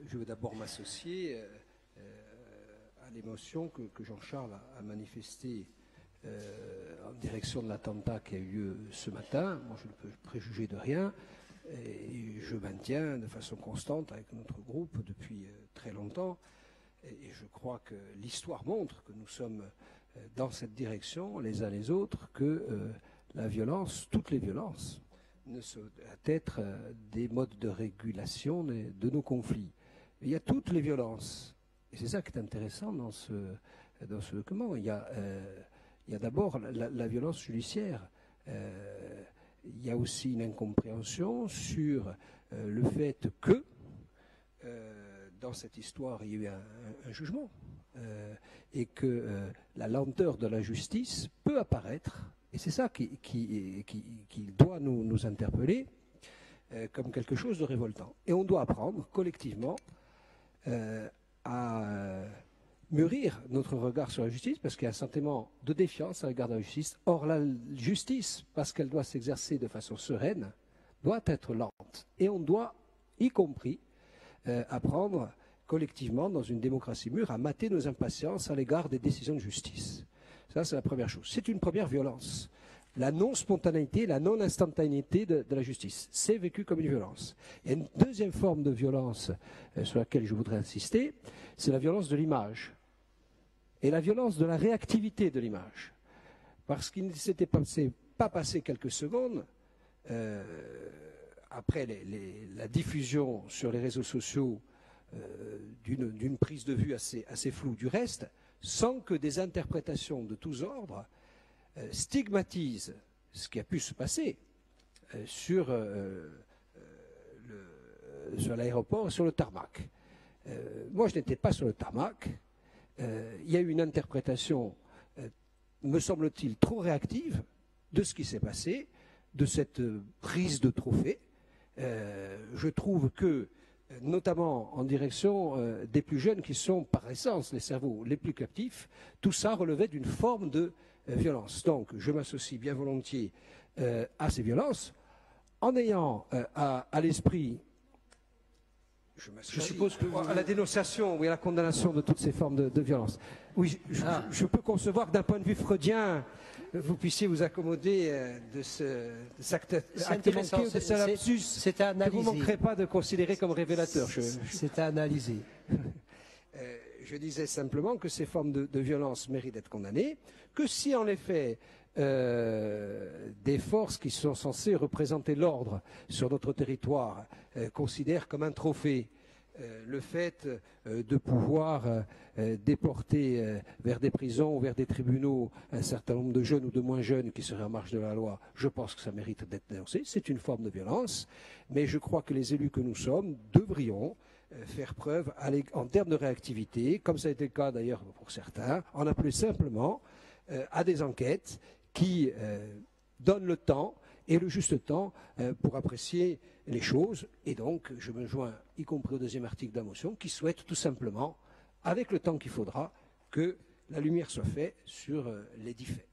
je veux d'abord m'associer à l'émotion que Jean-Charles a manifestée en direction de l'attentat qui a eu lieu ce matin. Moi, je ne peux préjuger de rien. Et je maintiens de façon constante avec notre groupe depuis très longtemps. Et je crois que l'histoire montre que nous sommes dans cette direction, les uns les autres, que la violence, toutes les violences, ne doivent être des modes de régulation de nos conflits. Il y a toutes les violences. Et c'est ça qui est intéressant dans ce document. Il y a d'abord la violence judiciaire. Il y a aussi une incompréhension sur le fait que dans cette histoire, il y a eu un jugement et que la lenteur de la justice peut apparaître, et c'est ça qui doit nous interpeller comme quelque chose de révoltant. Et on doit apprendre collectivement à mûrir notre regard sur la justice, parce qu'il y a un sentiment de défiance à l'égard de la justice. Or, la justice, parce qu'elle doit s'exercer de façon sereine, doit être lente. Et on doit, y compris, apprendre collectivement, dans une démocratie mûre, à mater nos impatiences à l'égard des décisions de justice. Ça, c'est la première chose. C'est une première violence. La non-spontanéité, la non-instantanéité de la justice. C'est vécu comme une violence. Et une deuxième forme de violence sur laquelle je voudrais insister, c'est la violence de l'image. Et la violence de la réactivité de l'image. Parce qu'il ne s'était pas passé quelques secondes après la diffusion sur les réseaux sociaux d'une prise de vue assez floue du reste, sans que des interprétations de tous ordres stigmatisent ce qui a pu se passer sur l'aéroport et sur le tarmac. Moi, je n'étais pas sur le tarmac. Il y a eu une interprétation, me semble-t-il, trop réactive de ce qui s'est passé, de cette prise de trophée. Je trouve que, notamment en direction des plus jeunes qui sont par essence les cerveaux les plus captifs, tout ça relevait d'une forme de violence. Donc je m'associe bien volontiers à ces violences en ayant à l'esprit, je suppose, à la dénonciation et à la condamnation de toutes ces formes de violence. Oui, je peux concevoir que d'un point de vue freudien, vous puissiez vous accommoder de cet acte manqué ou de ce lapsus que vous ne manquerez pas de considérer comme révélateur. C'est à analyser. Je disais simplement que ces formes de violence méritent d'être condamnées, que si en effet des forces qui sont censées représenter l'ordre sur notre territoire considèrent comme un trophée le fait de pouvoir déporter vers des prisons ou vers des tribunaux un certain nombre de jeunes ou de moins jeunes qui seraient en marge de la loi, je pense que ça mérite d'être dénoncé. C'est une forme de violence, mais je crois que les élus que nous sommes devrions faire preuve en termes de réactivité, comme ça a été le cas d'ailleurs pour certains, en appeler simplement à des enquêtes qui donnent le temps et le juste temps pour apprécier les choses. Et donc, je me joins, y compris au deuxième article de la motion, qui souhaite tout simplement, avec le temps qu'il faudra, que la lumière soit faite sur les dits faits.